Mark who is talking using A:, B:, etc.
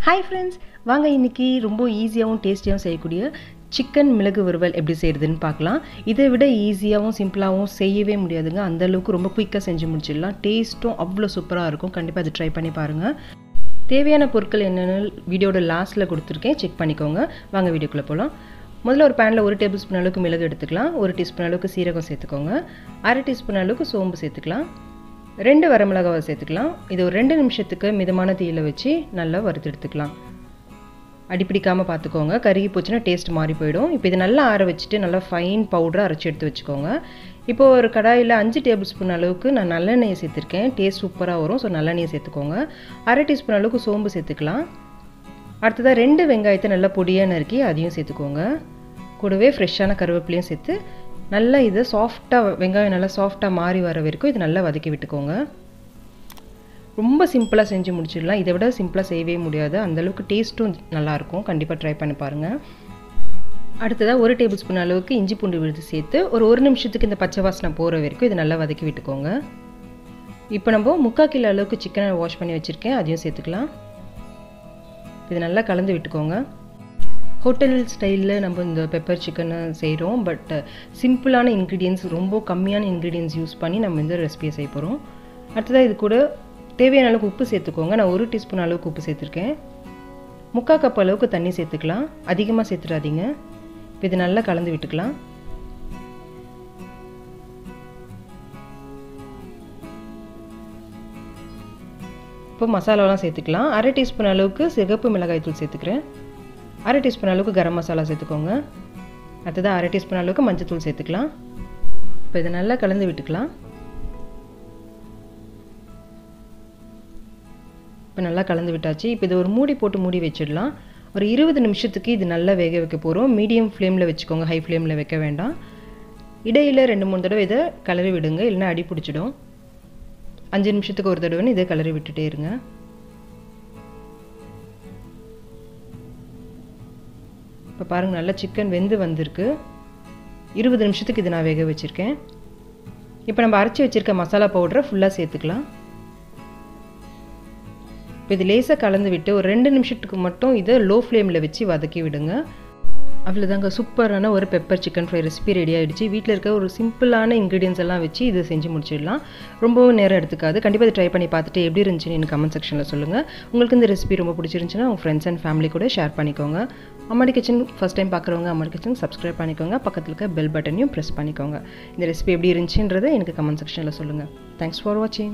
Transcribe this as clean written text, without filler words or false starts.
A: Hi friends, வாங்க இன்றைக்கி ரொம்ப ஈஸியாகவும் டேஸ்டியாகவும் செய்யக்கூடிய சிக்கன் மிளகு வறுவல் எப்படி செய்கிறதுன்னு பார்க்கலாம். இதை விட ஈஸியாகவும் சிம்பிளாகவும் செய்யவே முடியாதுங்க. அந்தளவுக்கு ரொம்ப குயிக்காக செஞ்சு முடிச்சிடலாம். டேஸ்ட்டும் அவ்வளோ சூப்பராக இருக்கும். கண்டிப்பாக அதை ட்ரை பண்ணி பாருங்கள். தேவையான பொருட்கள் என்னென்னு வீடியோட லாஸ்ட்டில் கொடுத்துருக்கேன், செக் பண்ணிக்கோங்க. வாங்க வீடியோக்குள்ளே போகலாம். முதல்ல ஒரு பேனில் 1 டேபிள் ஸ்பூன் அளவுக்கு மிளகு எடுத்துக்கலாம். 1 டீஸ்பூன் அளவுக்கு சீரகம் சேர்த்துக்கோங்க. 1/2 டீஸ்பூன் அளவுக்கு சோம்பு சேர்த்துக்கலாம். 2 வரமிளகாவை சேர்த்துக்கலாம். இது ஒரு 2 நிமிஷத்துக்கு மிதமான தீயில் வச்சு நல்லா வறுத்து எடுத்துக்கலாம். அடிப்பிடிக்காமல் பார்த்துக்கோங்க. கருகி போச்சுன்னா டேஸ்ட் மாறி போயிடும். இப்போ இது நல்லா ஆற வச்சுட்டு நல்லா ஃபைன் பவுடராக அரைச்சி எடுத்து வச்சுக்கோங்க. இப்போது ஒரு கடாயில் 5 டேபிள் ஸ்பூன் அளவுக்கு நான் நல்லெண்ணெயை சேர்த்துருக்கேன். டேஸ்ட் சூப்பராக வரும். ஸோ நல்லெண்ணெயை சேர்த்துக்கோங்க. 1/2 டீஸ்பூன் அளவுக்கு சோம்பு சேர்த்துக்கலாம். அடுத்ததாக 2 வெங்காயத்தை நல்லா பொடியாக நறுக்கி அதையும் சேர்த்துக்கோங்க. கூடவே ஃப்ரெஷ்ஷான கருவேப்பிலையும் சேர்த்து நல்லா இதை சாஃப்டாக வெங்காயம் நல்லா சாஃப்டாக மாறி வர வரைக்கும் இது நல்லா வதக்கி விட்டுக்கோங்க. ரொம்ப சிம்பிளாக செஞ்சு முடிச்சிடலாம். இதை விட சிம்பிளாக செய்யவே முடியாது. அந்தளவுக்கு டேஸ்ட்டும் நல்லாயிருக்கும். கண்டிப்பாக ட்ரை பண்ணி பாருங்கள். அடுத்ததாக 1 டேபிள் ஸ்பூன் அளவுக்கு இஞ்சி பூண்டு விழுது சேர்த்து ஒரு நிமிஷத்துக்கு இந்த பச்சை வாசனை போகிற வரைக்கும் இது நல்லா வதக்கி விட்டுக்கோங்க. இப்போ நம்ம 3/4 கிலோ அளவுக்கு சிக்கனை வாஷ் பண்ணி வச்சுருக்கேன், அதையும் சேர்த்துக்கலாம். இது நல்லா கலந்து விட்டுக்கோங்க. ஹோட்டல் ஸ்டைலில் நம்ம இந்த பெப்பர் சிக்கனை செய்கிறோம். பட் சிம்பிளான இன்க்ரீடியன்ஸ், ரொம்ப கம்மியான இன்க்ரீடியன்ஸ் யூஸ் பண்ணி நம்ம இந்த ரெசிபியை செய்ய போகிறோம். அடுத்ததாக இது கூட தேவையான அளவுக்கு உப்பு சேர்த்துக்கோங்க. நான் 1 டீஸ்பூன் அளவுக்கு உப்பு சேர்த்துருக்கேன். 3/4 கப் அளவுக்கு தண்ணி சேர்த்துக்கலாம். அதிகமாக சேர்த்துடாதீங்க. இப்போ இது நல்லா கலந்து விட்டுக்கலாம். இப்போ மசாலாலாம் சேர்த்துக்கலாம். 1/2 டீஸ்பூன் அளவுக்கு சிகப்பு மிளகாய் தூள் சேர்த்துக்கிறேன். 1/2 டீஸ்பூன் அளவுக்கு கரம் மசாலா சேர்த்துக்கோங்க. அடுத்ததாக 1/2 டீஸ்பூன் அளவுக்கு மஞ்சள் தூள் சேர்த்துக்கலாம். இப்போ இதை நல்லா கலந்து விட்டுக்கலாம். இப்போ நல்லா கலந்து விட்டாச்சு. இப்போ இது ஒரு மூடி போட்டு மூடி வச்சிடலாம். ஒரு 20 நிமிஷத்துக்கு இது நல்லா வேக வைக்க போகிறோம். மீடியம் ஃப்ளேமில் வச்சுக்கோங்க, ஹை ஃப்ளேமில் வைக்க வேண்டாம். இடையில் 2-3 தடவை இதை கிளறி விடுங்க, இல்லைன்னா அடி பிடிச்சிடும். 5 நிமிஷத்துக்கு ஒரு தடவைன்னு இதை கிளறி விட்டுட்டே இருங்க. இப்போ பாருங்கள், நல்லா சிக்கன் வெந்து வந்திருக்கு. 20 நிமிஷத்துக்கு இது நான் வேக வச்சுருக்கேன். இப்போ நம்ம அரைச்சி வச்சுருக்க மசாலா பவுடரை ஃபுல்லாக சேர்த்துக்கலாம். இப்போ இது லேசாக கலந்து விட்டு ஒரு 2 நிமிஷத்துக்கு மட்டும் இதை லோ ஃப்ளேமில் வச்சு வதக்கி விடுங்க. அவ்வளோதாங்க, சூப்பரான ஒரு pepper chicken fry recipe ready ஆகிடுச்சு. வீட்டில் இருக்க ஒரு சிம்பிளான இன்க்ரீடியன்ஸ் எல்லாம் வச்சு இதை செஞ்சு முடிச்சிடலாம். ரொம்பவும் நேரம் எடுத்துக்காது. கண்டிப்பாக இதை ட்ரை பண்ணி பார்த்துட்டு எப்படி இருந்துச்சுன்னு எனக்கு கமெண்ட் செக்ஷனில் சொல்லுங்கள். உங்களுக்கு இந்த ரெசிபி ரொம்ப பிடிச்சிருந்துச்சுன்னா உங்கள் ஃப்ரெண்ட்ஸ் அண்ட் ஃபேமிலி கூட ஷேர் பண்ணிக்கோங்க. அம்மாடி கிச்சன் ஃபஸ்ட் டைம் பார்க்குறவங்க அம்மாடி கிச்சன் சப்ஸ்கிரைப் பண்ணிக்கோங்க. பக்கத்தில் இருக்க பெல் பட்டனையும் ப்ரெஸ் பண்ணிக்கோங்க. இந்த ரெசிபி எப்படி இருந்துச்சுன்றதை எனக்கு கமெண்ட் செக்ஷனில் சொல்லுங்கள். தேங்க்ஸ் ஃபார் வாட்சிங்.